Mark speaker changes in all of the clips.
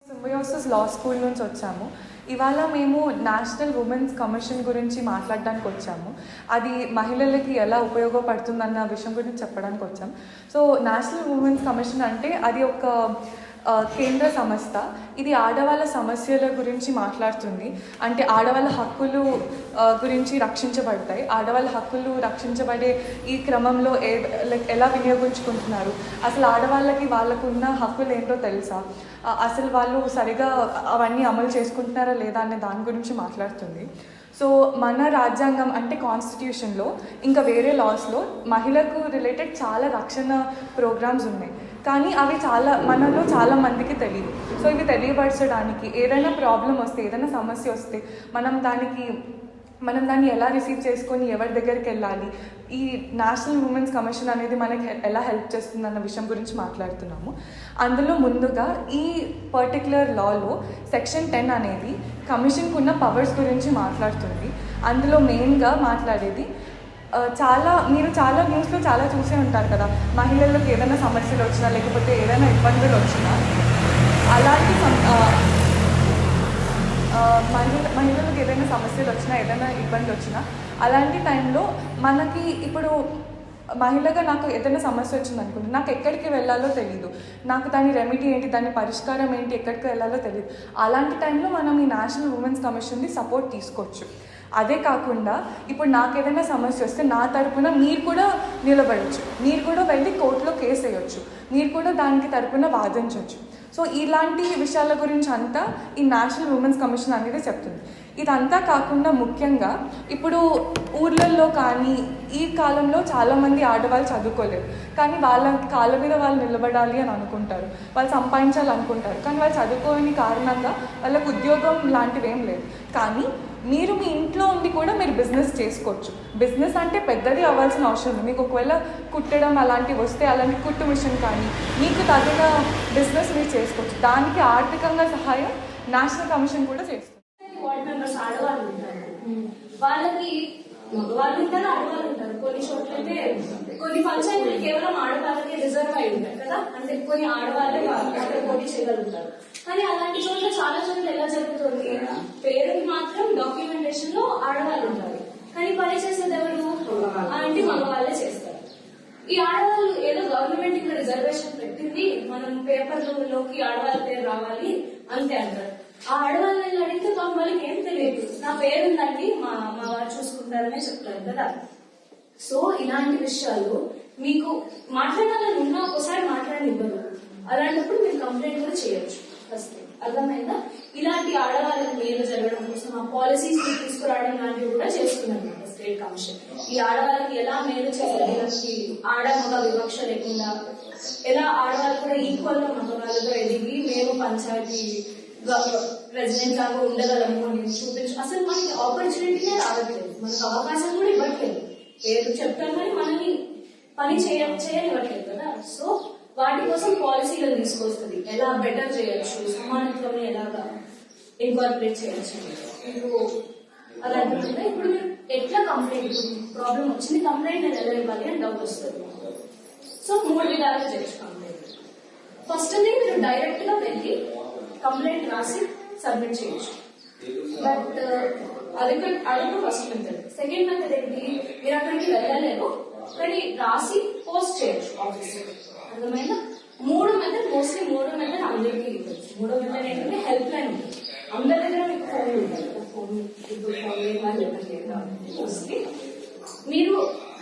Speaker 1: Symbiosis లా school నుంచి వచ్చాము. ఇవాళ మేము నేషనల్ ఉమెన్స్ కమిషన్ గురించి మాట్లాడడానికి వచ్చాము. అది మహిళలకి ఎలా ఉపయోగపడుతుందన్న విషయం గురించి చెప్పడానికి వచ్చాం. సో నేషనల్ ఉమెన్స్ కమిషన్ అంటే అది ఒక కేంద్ర సంస్థ. ఇది ఆడవాళ్ళ సమస్యల గురించి మాట్లాడుతుంది. అంటే ఆడవాళ్ళ హక్కులు గురించి రక్షించబడతాయి. ఆడవాళ్ళ హక్కులు రక్షించబడే ఈ క్రమంలో ఎలా వినియోగించుకుంటున్నారు, అసలు ఆడవాళ్ళకి వాళ్ళకున్న హక్కులు ఏంటో తెలుసా, అసలు వాళ్ళు సరిగా అవన్నీ అమలు చేసుకుంటున్నారా లేదా అనే దాని గురించి మాట్లాడుతుంది. సో మన రాజ్యాంగం అంటే కాన్స్టిట్యూషన్లో ఇంకా వేరే లాస్లో మహిళకు రిలేటెడ్ చాలా రక్షణ ప్రోగ్రామ్స్ ఉన్నాయి. కానీ అవి మనలో చాలా మందికి తెలియదు. సో ఇవి తెలియపరచడానికి ఏదైనా ప్రాబ్లం వస్తే, ఏదైనా సమస్య వస్తే మనం దాన్ని ఎలా రిసీవ్ చేసుకొని ఎవరి దగ్గరికి వెళ్ళాలి, ఈ నేషనల్ ఉమెన్స్ కమిషన్ అనేది మనకి ఎలా హెల్ప్ చేస్తుంది అన్న విషయం గురించి మాట్లాడుతున్నాము. అందులో ముందుగా ఈ పర్టిక్యులర్ లాలో సెక్షన్ 10 అనేది కమిషన్కు ఉన్న పవర్స్ గురించి మాట్లాడుతుంది. అందులో మెయిన్గా మాట్లాడేది మీరు చాలా న్యూస్లో చాలా చూసే ఉంటారు కదా, మహిళలకు ఏదైనా సమస్యలు వచ్చినా లేకపోతే ఏదైనా ఇబ్బందులు వచ్చినా, అలాంటి మహిళలకు ఏదైనా సమస్యలు వచ్చినా ఏదైనా ఇబ్బంది వచ్చినా అలాంటి టైంలో మనకి ఇప్పుడు మహిళగా నాకు ఏదైనా సమస్య వచ్చింది అనుకుంటే నాకు ఎక్కడికి వెళ్ళాలో తెలియదు, నాకు దాని రెమెడీ ఏంటి, దాని పరిష్కారం ఏంటి, ఎక్కడికి వెళ్ళాలో తెలియదు. అలాంటి టైంలో మనం ఈ నేషనల్ ఉమెన్స్ కమిషన్ది సపోర్ట్ తీసుకోవచ్చు. అదే కాకుండా ఇప్పుడు నాకు ఏదైనా సమస్య వస్తే నా తరపున మీరు కూడా నిలబడవచ్చు, మీరు కూడా వెళ్ళి కోర్టులో కేసు వేయవచ్చు, మీరు కూడా దానికి తరపున వాదించవచ్చు. సో ఇలాంటి విషయాల గురించి అంతా ఈ నేషనల్ ఉమెన్స్ కమిషన్ అనేది చెప్తుంది. ఇదంతా కాకుండా ముఖ్యంగా ఇప్పుడు ఊర్లలో కానీ ఈ కాలంలో చాలామంది ఆడవాళ్ళు చదువుకోలేరు, కానీ వాళ్ళ కాళ్ళ మీద వాళ్ళు నిలబడాలి అని అనుకుంటారు, వాళ్ళు సంపాదించాలనుకుంటారు, కానీ వాళ్ళు చదువుకోని కారణంగా వాళ్ళకు ఉద్యోగం లాంటివి ఏం లేదు. కానీ మీరు మీ ఇంట్లో ఉండి కూడా మీరు బిజినెస్ చేసుకోవచ్చు. బిజినెస్ అంటే పెద్దది అవ్వాల్సిన అవసరం లేదు. మీకు ఒకవేళ కుట్టడం అలాంటివి వస్తే అలాంటి కుట్టు మిషన్ కానీ మీకు తగిన బిజినెస్ మీరు చేసుకోవచ్చు. దానికి ఆర్థికంగా సహాయం నేషనల్ కమిషన్ కూడా చేస్తుంది.
Speaker 2: వార్డ్ మెంబర్స్ ఆడవాళ్ళు ఉంటారు, వాళ్ళకి మగవాళ్ళు ఉంటారు, ఆడవాళ్ళు ఉంటారు. కొన్ని చోట్ల అయితే కొన్ని పంచాయతీలు కేవలం ఆడవాళ్ళకి రిజర్వ్ అయి ఉంటారు కదా, అంటే కొన్ని ఆడవాళ్ళే అక్కడ పోటీ చేయగలుగుతారు. కానీ అలాంటి చోట్ల చాలా చోట్ల ఎలా జరుగుతుంది, పేరుకి మాత్రం డాక్యుమెంటేషన్ లో ఆడవాళ్ళు ఉంటారు, కానీ పని చేసేది ఎవరు అంటే మగవాళ్ళే చేస్తారు. ఈ ఆడవాళ్ళు ఏదో గవర్నమెంట్ ఇక్కడ రిజర్వేషన్ పెట్టింది, మనం పేపర్లోకి ఆడవాళ్ళ పేరు రావాలి అంతే అంటారు. ఆ ఆడవాళ్ళని అడిగితే వాళ్ళకి ఏం తెలియదు, నా పేరుందండి మా వారు చూసుకుంటారనే చెప్తారు కదా. సో ఇలాంటి విషయాలు మీకు మాట్లాడాలని ఉన్నా ఒకసారి మాట్లాడనివ్వరు. అలాంటప్పుడు మీరు కంప్లైంట్ కూడా చేయొచ్చు. ఫస్ట్ అర్థమైందా? ఇలాంటి ఆడవాళ్ళకి మేలు జరగడం కోసం ఆ పాలసీస్ తీసుకురావడం లాంటివి కూడా చేస్తున్నారు స్టేట్ కమిషన్. ఈ ఆడవాళ్ళకి ఎలా మేలు చేయాలి, ఆడ మగ వివక్ష లేకుండా ఎలా ఆడవాళ్ళు కూడా ఈక్వల్ గా మగవాళ్ళుగా ఎదిగి మేము పంచాయతీ ప్రెసిడెంట్ లాగా ఉండగలము అని చూపించు. అసలు మనకి ఆపర్చునిటీనే రావట్లేదు, మనకు అవకాశం కూడా ఇవ్వట్లేదు. పేరు చెప్తాం కానీ మనల్ని పని చేయనివ్వట్లేదు కదా. సో వాటి కోసం పాలసీలను తీసుకొస్తుంది, ఎలా బెటర్ చేయొచ్చు, సమానత్వం ఎలాగా ఇన్కార్పొరేట్ చేయొచ్చు. ఇప్పుడు అలాంటి ఇప్పుడు మీరు ఎట్లా కంప్లైంట్ ప్రాబ్లం వచ్చింది, కంప్లైంట్ నేను ఎలా ఇవ్వాలి అని డౌట్ వస్తుంది. సో 3 విధాలుగా చేయొచ్చు కంప్లైంట్. ఫస్ట్ థింగ్, మీరు డైరెక్ట్ గా వెళ్ళి కంప్లైంట్ రాసి సబ్మిట్ చేయొచ్చు. బట్ అదొక ఫస్ట్ మెథడ్. సెకండ్ మెథడ్ ఏంటి, మీరు అక్కడికి వెళ్ళలేరు కానీ రాసి పోస్ట్ చేయొచ్చు ఆఫీస్. అర్థమైనా? 3 మెథడ్ మోస్ట్లీ 3 మెథడ్ అందరికీ ఇవ్వచ్చు. 3వ మెథడ్ ఏంటంటే హెల్ప్ లైన్ ఉంటుంది. అందరి దగ్గర మీకు ఫోన్ ఉంటుంది, మోస్ట్లీ మీరు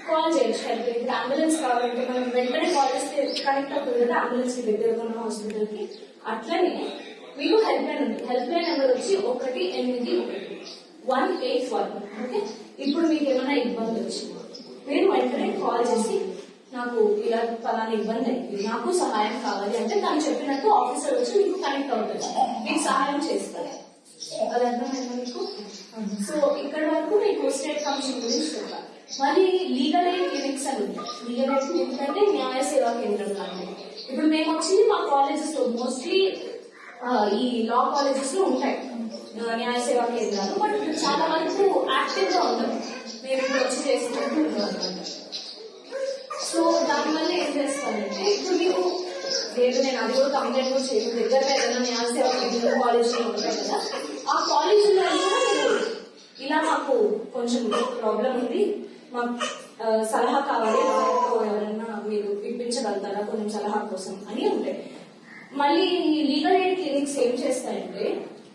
Speaker 2: కాల్ చేయొచ్చు హెల్ప్ లైన్. ఇప్పుడు అంబులెన్స్ కావాలంటే మనం వెంటనే కాల్ చేస్తే కనెక్ట్ అవుతుంది కదా అంబులెన్స్ కి దగ్గరగా ఉన్న హాస్పిటల్ కి. అట్లనే మీకు హెల్ప్ లైన్ ఉంది. హెల్ప్ లైన్ నెంబర్ వచ్చి 181. ఓకే, ఇప్పుడు మీకు ఏమైనా ఇబ్బంది వచ్చింది మీరు వెంటనే కాల్ చేసి నాకు ఇలా ఫలానా ఇబ్బంది అయింది, నాకు సహాయం కావాలి అంటే తను చెప్పినట్టు ఆఫీసర్ వచ్చి మీకు కనెక్ట్ అవుతుంది, మీకు సహాయం చేస్తారు. అది అర్థమైందా మీకు? సో ఇక్కడ వరకు మీకు స్టేట్ కమిషన్ గురించి చెప్పాలి. మళ్ళీ లీగల్ ఎయిడ్ క్లినిక్స్ అని ఉంటాయి. లీగల్ ఎయిడ్ క్లినిక్ అంటే న్యాయ సేవా కేంద్రం లాంటివి. ఇప్పుడు మేము వచ్చింది మా కాలేజెస్ లో, మోస్ట్లీ ఈ లా కాలేజెస్ లో ఉంటాయి న్యాయ సేవా కేంద్రాలు. బట్ చాలా వరకు యాక్టివ్ గా ఉండదు, మేము ఇప్పుడు వచ్చి చేసినట్టు ఉండదు అనమాట. సో దానివల్ల ఏం చేస్తారంటే ఇప్పుడు మీకు లేదు నేను అది కూడా కంప్లైంట్ కూడా చేయను, దగ్గరలో ఏదైనా న్యాయ సేవ కేంద్రం కాలేజీలో ఉంటాయి కదా, ఆ కాలేజీలో కూడా మీరు ఇలా మాకు కొంచెం ప్రాబ్లం ఉంది, మాకు సలహా కావాలి, ఎవరైనా మీరు ఇప్పించగలుగుతారా కొంచెం సలహా కోసం అని ఉంటాయి. మళ్ళీ ఈ లీగల్ ఎయిడ్ క్లినిక్స్ ఏం చేస్తాయంటే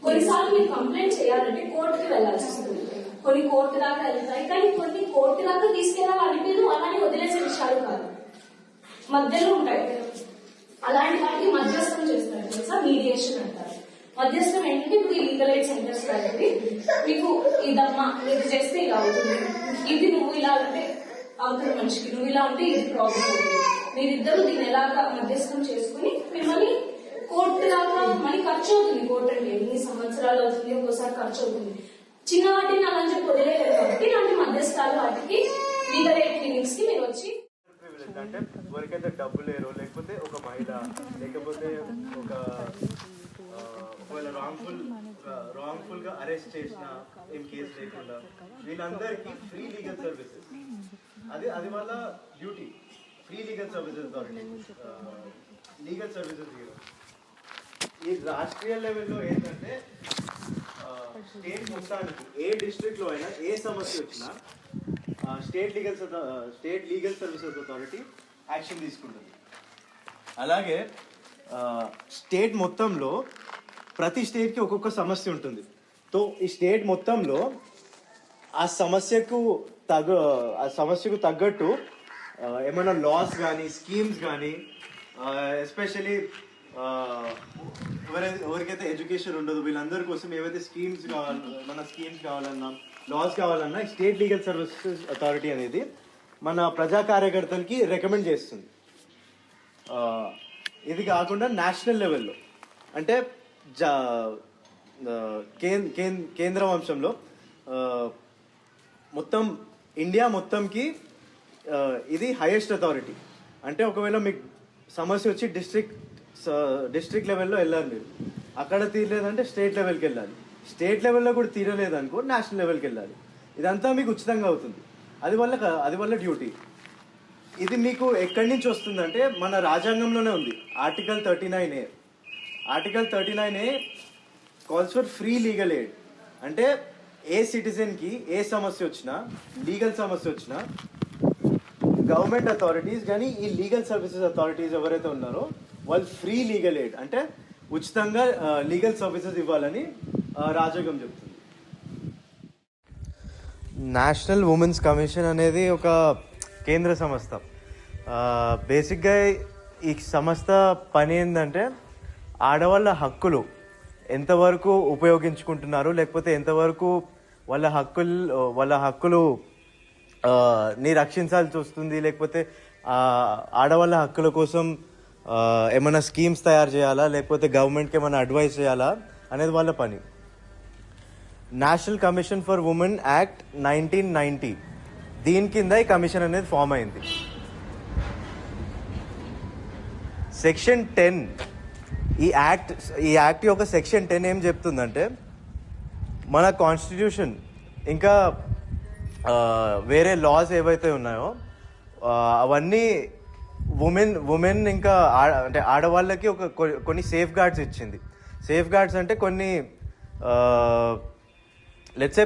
Speaker 2: కొన్నిసార్లు మీరు కంప్లైంట్ చేయాలంటే కోర్టుకి వెళ్లాల్సి వస్తుంది, కొన్ని కోర్టు దాకా వెళ్తాయి, కానీ కొన్ని కోర్టు దాకా తీసుకెళ్ళాలి మీరు అలానే వదిలేసే విషయాలు కాదు, మధ్యలో ఉంటాయి. అలాంటి వాటికి మధ్యస్థం చేస్తారు తెలుసా, మీడియేషన్ అంటారు. మధ్యస్థం ఏంటంటే ఇప్పుడు ఈ లీగల్ ఎయిడ్ సెంటర్స్ కాబట్టి మీకు ఇదమ్మా ఇది చేస్తే ఇలా అవుతుంది, ఇది నువ్వు ఇలా అంటే అవతల మనిషికి నువ్వు ఇలా ఉంటే ఇది ప్రాబ్లం అవుతుంది, మీరిద్దరు దీన్ని ఎలాగా మధ్యస్థం చేసుకుని మిమ్మల్ని కోర్టు దాకా మనీ ఖర్చు అవుతుంది. కోర్టు అంటే ఎన్ని సంవత్సరాలు అవుతుంది, ఒక్కోసారి ఖర్చు అవుతుంది. చిన్న వాటిని అలా చెప్పి వదిలేదు కాబట్టి ఇలాంటి మధ్యస్థాలు వాటికి లీగల్ ఎయిడ్ క్లినిక్స్ కి మీరు వచ్చి
Speaker 3: అంటే ఎవరికైతే డబ్బు లేరు, లేకపోతే ఒక మహిళ, లేకపోతే ఒకవేళ రాంగ్ఫుల్ గా అరెస్ట్ చేసిన ఏం కేసు లేకుండా వీళ్ళందరికీ ఫ్రీ లీగల్ సర్వీసెస్, అది వాళ్ళ duty. Free legal services authority legal services ఈ రాష్ట్రీయ లెవెల్లో ఏంటంటే స్టేట్ మొత్తానికి ఏ డిస్ట్రిక్ట్ లో అయినా ఏ సమస్య వచ్చినా state legal services authority action తీసుకుంటుంది. అలాగే స్టేట్ మొత్తంలో ప్రతి స్టేట్కి ఒక్కొక్క సమస్య ఉంటుంది. సో ఈ స్టేట్ మొత్తంలో ఆ సమస్యకు తగ్గట్టు ఏమైనా లాస్ కానీ స్కీమ్స్ కానీ, ఎస్పెషలీ ఎవరికైతే ఎడ్యుకేషన్ ఉండదు వీళ్ళందరి కోసం ఏవైతే స్కీమ్స్ కావాలన్నా లాస్ కావాలన్నా స్టేట్ లీగల్ సర్వీసెస్ అథారిటీ అనేది మన ప్రజా కార్యకర్తలకి రికమెండ్ చేస్తుంది. ఇది కాకుండా నేషనల్ లెవెల్లో అంటే కేంద్ర వంశంలో మొత్తం ఇండియా మొత్తంకి ఇది హైయెస్ట్ అథారిటీ. అంటే ఒకవేళ మీకు సమస్య వచ్చి డిస్ట్రిక్ట్ లెవెల్లో వెళ్ళాలి, మీరు అక్కడ తీరలేదంటే స్టేట్ లెవెల్కి వెళ్ళాలి, స్టేట్ లెవెల్లో కూడా తీరలేదనుకో నేషనల్ లెవెల్కి వెళ్ళాలి. ఇదంతా మీకు ఉచితంగా అవుతుంది. అది వల్ల డ్యూటీ. ఇది మీకు ఎక్కడి నుంచి వస్తుందంటే మన రాజ్యాంగంలోనే ఉంది. Article 39A. Article 39A calls for free legal aid. అంటే ఏ సిటిజన్కి ఏ సమస్య వచ్చినా, లీగల్ సమస్య వచ్చినా గవర్నమెంట్ అథారిటీస్ కానీ ఈ లీగల్ సర్వీసెస్ అథారిటీస్ ఎవరైతే ఉన్నారో వాళ్ళు ఫ్రీ లీగల్ ఎయిడ్ అంటే ఉచితంగా లీగల్ సర్వీసెస్ ఇవ్వాలని రాజ్యాంగం చెప్తుంది. నేషనల్ ఉమెన్స్ కమిషన్ అనేది ఒక కేంద్ర సంస్థ. బేసిక్గా ఈ సంస్థ పని ఏంటంటే ఆడవాళ్ళ హక్కులు ఎంతవరకు ఉపయోగించుకుంటున్నారు, లేకపోతే ఎంతవరకు వాళ్ళ హక్కులు ని రక్షించాల్సి వస్తుంది, లేకపోతే ఆడవాళ్ళ హక్కుల కోసం ఏమైనా స్కీమ్స్ తయారు చేయాలా, లేకపోతే గవర్నమెంట్కి ఏమైనా అడ్వైస్ చేయాలా అనేది వాళ్ళ పని. National commission for women act 1990 దీని కింద ఈ కమిషన్ అనేది ఫామ్ అయింది. సెక్షన్ 10 ఈ యాక్ట్ యొక్క సెక్షన్ 10 ఏం చెప్తుందంటే మన కాన్స్టిట్యూషన్ ఇంకా వేరే లాస్ ఏవైతే ఉన్నాయో అవన్నీ ఉమెన్ ఇంకా అంటే ఆడవాళ్ళకి కొన్ని సేఫ్ గార్డ్స్ ఇచ్చింది. సేఫ్ గార్డ్స్ అంటే కొన్ని లెట్స్ సే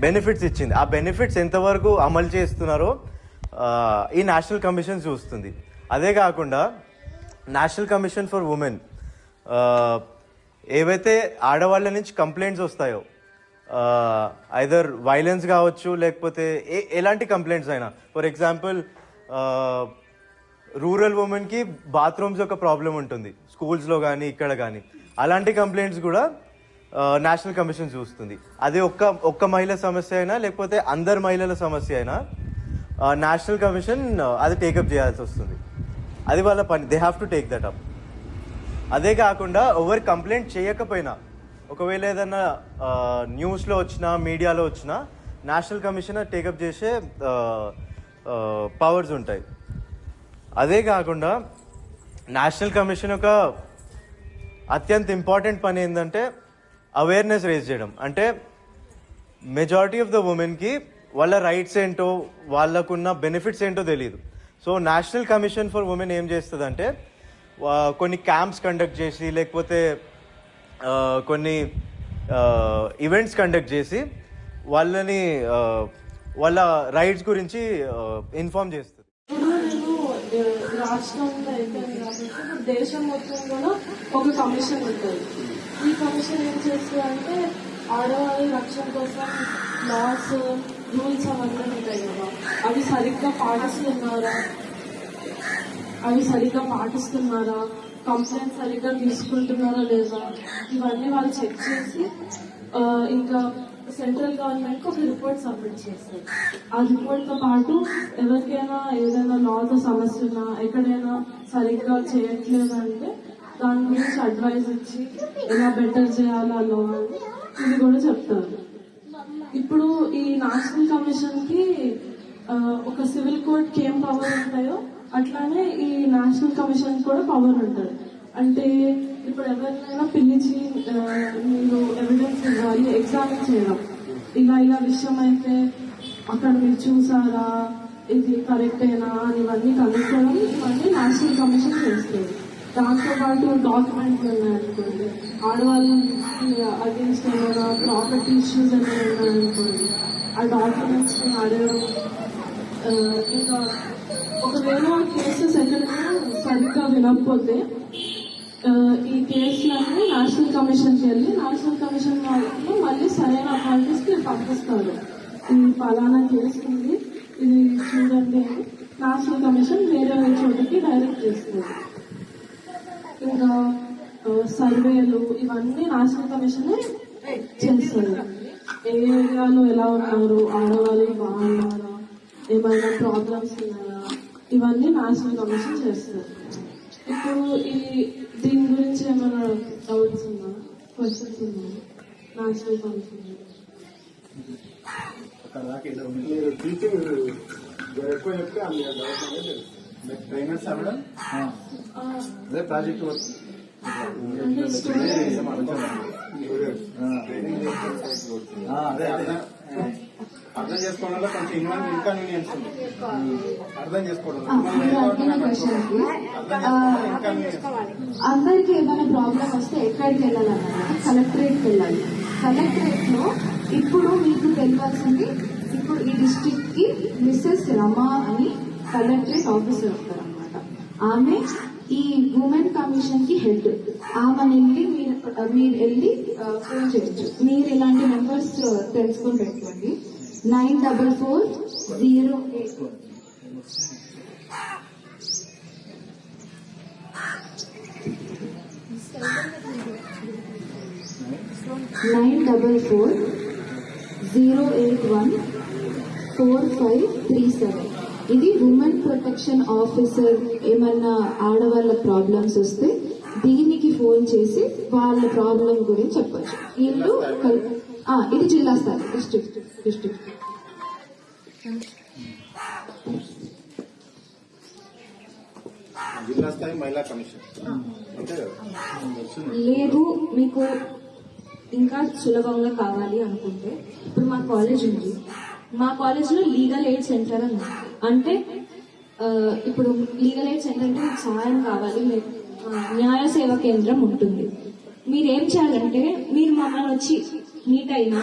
Speaker 3: బెనిఫిట్స్ ఇచ్చింది. ఆ బెనిఫిట్స్ ఎంతవరకు అమలు చేస్తున్నారో ఈ నేషనల్ కమిషన్ చూస్తుంది. అదే కాకుండా నేషనల్ కమిషన్ ఫర్ ఉమెన్ ఏవైతే ఆడవాళ్ళ నుంచి కంప్లైంట్స్ వస్తాయో, ఐదర్ వైలెన్స్ కావచ్చు, లేకపోతే ఎలాంటి కంప్లైంట్స్ అయినా, ఫర్ ఎగ్జాంపుల్ రూరల్ ఉమెన్కి బాత్రూమ్స్ యొక్క ప్రాబ్లం ఉంటుంది స్కూల్స్లో కానీ ఇక్కడ కానీ, అలాంటి కంప్లైంట్స్ కూడా నేషనల్ కమిషన్ చూస్తుంది. అది ఒక్క మహిళ సమస్య అయినా లేకపోతే అందరు మహిళల సమస్య అయినా నేషనల్ కమిషన్ అది టేకప్ చేయాల్సి వస్తుంది. అది వాళ్ళ పని. They have to take that up. అదే కాకుండా ఎవరు కంప్లైంట్ చేయకపోయినా, ఒకవేళ ఏదైనా న్యూస్లో వచ్చినా మీడియాలో వచ్చినా నేషనల్ కమిషన్ టేకప్ చేసే పవర్స్ ఉంటాయి. అదే కాకుండా నేషనల్ కమిషన్ యొక్క అత్యంత ఇంపార్టెంట్ పని ఏంటంటే అవేర్నెస్ రేజ్ చేయడం. అంటే మెజారిటీ ఆఫ్ ద ఉమెన్కి వాళ్ళ రైట్స్ ఏంటో, వాళ్ళకున్న బెనిఫిట్స్ ఏంటో తెలియదు. So national commission for women ఏం చేస్తుందంటే కొన్ని క్యాంప్స్ కండక్ట్ చేసి లేకపోతే కొన్ని ఈవెంట్స్ కండక్ట్ చేసి వాళ్ళని వాళ్ళ రైట్స్ గురించి ఇన్ఫార్మ్ చేస్తుంది.
Speaker 4: రాష్ట్రంలో అయిపోయింది కాబట్టి ఇప్పుడు దేశం మొత్తం కూడా ఒక కమిషన్ ఉంటుంది. ఈ కమిషన్ ఏం చేస్తుంది అంటే ఆడవాళ్ళ రక్షణ కోసం లాస్ రూల్స్ అవన్నీ ఉంటాయి కదా, అవి సరిగ్గా పాటిస్తున్నారా, కంప్లైంట్ సరిగ్గా తీసుకుంటున్నారా లేదా, ఇవన్నీ వాళ్ళు చెక్ చేసి ఇంకా సెంట్రల్ గవర్నమెంట్ కి ఒక రిపోర్ట్ సబ్మిట్ చేస్తారు. ఆ రిపోర్ట్ తో పాటు ఎవరికైనా ఏదైనా లాతో సమస్య ఉన్నా, ఎక్కడైనా సరిగ్గా చేయట్లేదంటే దాని గురించి అడ్వైజ్ ఇచ్చి ఎలా బెటర్ చేయాలా లా అని ఇది కూడా చెప్తారు. ఇప్పుడు ఈ నేషనల్ కమిషన్ కి ఒక సివిల్ కోర్ట్ కి ఏం పవర్ ఉంటాయో అట్లానే ఈ నేషనల్ కమిషన్ కూడా పవర్ ఉంటుంది. అంటే ఇప్పుడు ఎవరినైనా పిలిచి మీరు ఎవిడెన్స్ ఇవ్వాలి, ఎగ్జామిన్ చేయడం, ఇలా విషయం అయితే అక్కడ మీరు చూసారా, ఇది కరెక్టేనా అని ఇవన్నీ కనుక్కోవడం, ఇవన్నీ నేషనల్ కమిషన్ చేస్తుంది. దాంతోపాటు డాక్యుమెంట్లు ఉన్నాయనుకోండి, ఆడవాళ్ళ అగేన్స్ట్ ఏమైనా ప్రాపర్టీ ఇష్యూస్ ఏమైనా ఉన్నాయనుకోండి, ఆ డాక్యుమెంట్స్ అడగడం. ఇంకా ఒకవేళ కేసెస్ ఎక్కడైనా సరిగ్గా వినకపోతే ఈ కేసులన్నీ నేషనల్ కమిషన్కి వెళ్ళి నేషనల్ కమిషన్ వాళ్ళు మళ్ళీ సరైన అథారిటీస్ కి పంపిస్తారు. ఈ ఫలానా కేసు ఉంది, ఇది చూడండి అని నేషనల్ కమిషన్ వేరే చోటకి డైరెక్ట్ చేస్తుంది. ఇంకా సర్వేలు ఇవన్నీ నేషనల్ కమిషన్ చేస్తారు. ఏ ఏరియాలో ఎలా ఉన్నారు, ఆడవాళ్ళు బాగున్నారా, ఏమైనా ప్రాబ్లమ్స్ ఉన్నాయా, ఇవన్నీ నేషనల్ కమిషన్ చేస్తారు. ఇప్పుడు దీని గురించి ఏమైనా డౌట్స్ ఉన్నా, క్వశ్చన్స్ ఉన్నా నేషనల్ కమిషన్
Speaker 5: ఎక్కువ చెప్తే ట్రైనర్స్ అవ్వడం అదే ప్రాజెక్ట్ వర్క్ అదే అర్థం చేసుకోవడంలో కొంచెం ఇన్కన్వీనియన్స్ ఉంది. అర్థం చేసుకోవడం
Speaker 6: అందరికి ఏమైనా ప్రాబ్లం వస్తే ఎక్కడికి వెళ్ళాలన్నా కలెక్టరేట్కి వెళ్ళాలి. కలెక్టరేట్ లో ఇప్పుడు మీకు తెలియాల్సింది, ఇప్పుడు ఈ డిస్ట్రిక్ట్ కి మిస్సెస్ రమా అని కలెక్టరేట్ ఆఫీసర్ ఉంటారు అనమాట. ఆమె ఈ ఉమెన్ కమిషన్ కి హెడ్. ఆమెను వెళ్ళి మీరు వెళ్ళి ఫోన్ చేయొచ్చు. మీరు ఇలాంటి నెంబర్స్ తెలుసుకొని పెట్టుకోండి. 94408 944-081-4537. ఇది ఉమెన్ ప్రొటెక్షన్ ఆఫీసర్. ఏమన్నా ఆడవాళ్ళ ప్రాబ్లమ్స్ వస్తే దీనికి ఫోన్ చేసి వాళ్ళ ప్రాబ్లం గురించి చెప్పచ్చు. వీళ్ళు ఇది జిల్లా స్థాయి, డిస్ట్రిక్ట్
Speaker 5: జిల్లా స్థాయి మహిళా కమిషన్
Speaker 2: లేదు. మీకు ఇంకా సులభంగా కావాలి అనుకుంటే ఇప్పుడు మా కాలేజ్ ఉంది. మా కాలేజ్ లో లీగల్ ఎయిడ్ సెంటర్ అని ఉంది. అంటే ఇప్పుడు లీగల్ ఎయిడ్ సెంటర్ అంటే మీకు సహాయం కావాలి, న్యాయ సేవా కేంద్రం ఉంటుంది. మీరేం చేయాలంటే మీరు మమ్మల్ని వచ్చి మీట్ అయినా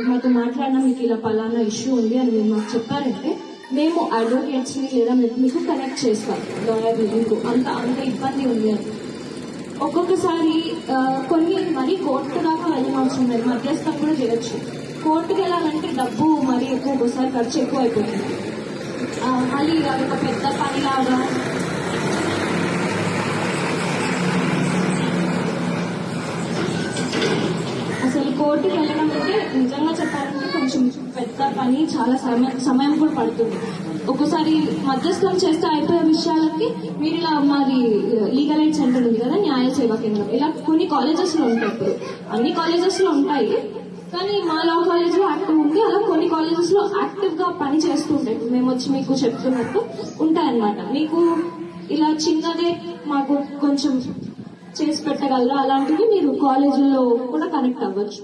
Speaker 2: మాతో మాట్లాడినా మీకు ఇలా పలానా ఇష్యూ ఉంది అని మీరు మాకు చెప్పారంటే మేము అడ్వకేట్స్ ని లేదా మీకు కనెక్ట్ చేస్తాం, లాయర్ని. మీకు అంత ఇబ్బంది ఉంది అని ఒక్కొక్కసారి కొన్ని మరీ కోర్టు దాకా వెళ్ళవలసిన లేదు, మధ్యస్థం కూడా చేయొచ్చు. కోర్టుకి వెళ్ళాలంటే డబ్బు మరీ ఎక్కువ, ఒకసారి ఖర్చు ఎక్కువ అయిపోతుంది. మళ్ళీ అదొక పెద్ద పనిలాగా అసలు కోర్టుకి వెళ్ళడం అంటే నిజంగా చెప్పాలంటే కొంచెం పెద్ద పని, చాలా సమయం కూడా పడుతుంది. ఒక్కోసారి మధ్యస్థం చేస్తే అయిపోయే విషయాలకి మీరు ఇలా మరి లీగల్ ఎయిడ్ సెంటర్ ఉంది కదా, న్యాయ సేవా కేంద్రం, ఇలా కొన్ని కాలేజెస్ లో ఉంటాయి. ఇప్పుడు అన్ని కాలేజెస్ లో ఉంటాయి, కానీ మా లా కాలేజ్ లో యాక్టివ్ ఉంది. అలా కొన్ని కాలేజెస్ లో యాక్టివ్ గా పని చేస్తూ ఉంటాయి. మేము వచ్చి మీకు చెప్తున్నట్టు ఉంటాయన్నమాట. మీకు ఇలా చిన్నదే మాకు కొంచెం చేసి పెట్టగలరా, అలాంటివి మీరు కాలేజీలో కూడా కనెక్ట్ అవ్వచ్చు.